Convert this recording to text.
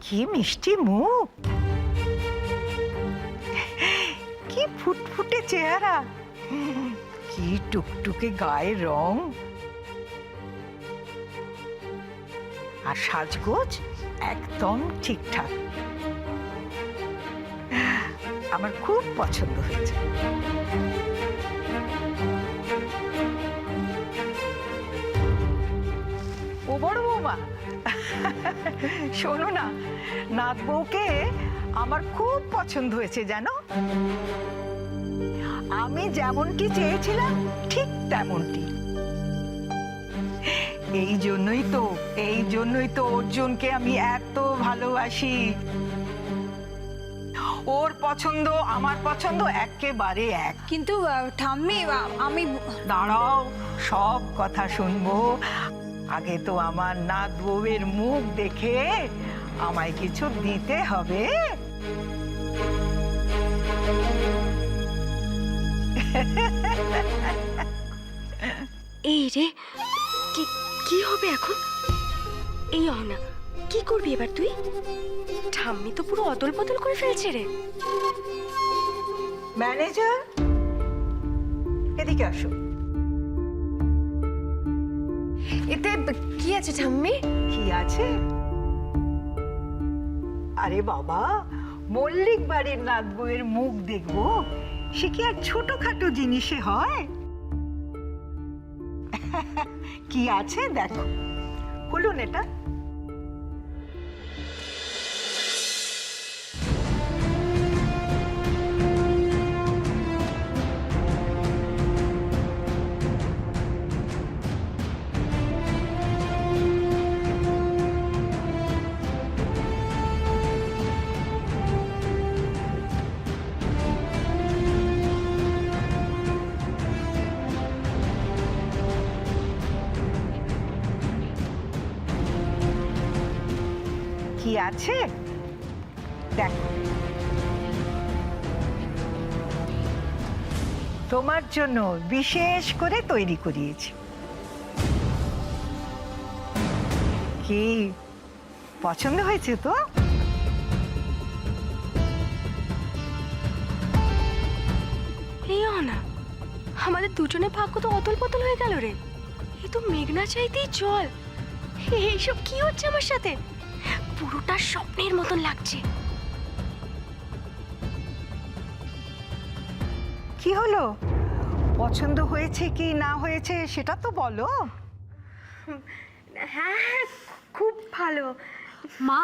কি মিষ্টি মুখ, কি ফুটফুটে চেহারা, কি টুকটুকে গায়ের রং, আর সাজগোজ একদম ঠিকঠাক। আমার খুব পছন্দ হয়েছে। ও বড় বৌমা, শোনো না, নাত বউকে আমার খুব পছন্দ হয়েছে জানো। আমি যেমনটি চেয়েছিলাম ঠিক তেমনটি। এই জন্যই তো অর্জুনকে আমি এত ভালোবাসি। ওর পছন্দ আমার পছন্দ একেবারে এক। কিন্তু ঠাম্মি, আমি দাঁড়াও, সব কথা শুনবো। আগে তো আমার নাত বউয়ের মুখ দেখে আমায় কিছু দিতে হবে। এই রে, কি হবে এখন? এই অহনা, কি করবি এবার তুই? ঠাম্মি তো পুরো অদল বদল করে ফেলছে রে। ম্যানেজার, এদিকে আসো। এতে কি আছে ঠাম্মি? কি আছে? আরে বাবা, মল্লিক বাড়ির নাত বউয়ের মুখ দেখবো, সে কি আর ছোটখাটো জিনিসে হয়? কি আছে দেখো, খুলুন এটা। কি আছে দেখো, তোমার জন্য বিশেষ করে তৈরি করিয়েছি। কি পছন্দ হয়েছে তো? এই অহনা, আমাদের দুজনের ভাগ্য তো অদল বদল হয়ে গেল রে। এ তো মেঘনা চাইতেই জল। এইসব কি হচ্ছে আমার সাথে? পুরোটা স্বপ্নের মতন লাগছে। কি হলো, পছন্দ হয়েছে কি না হয়েছে সেটা তো বলো। হ্যাঁ, খুব ভালো। মা,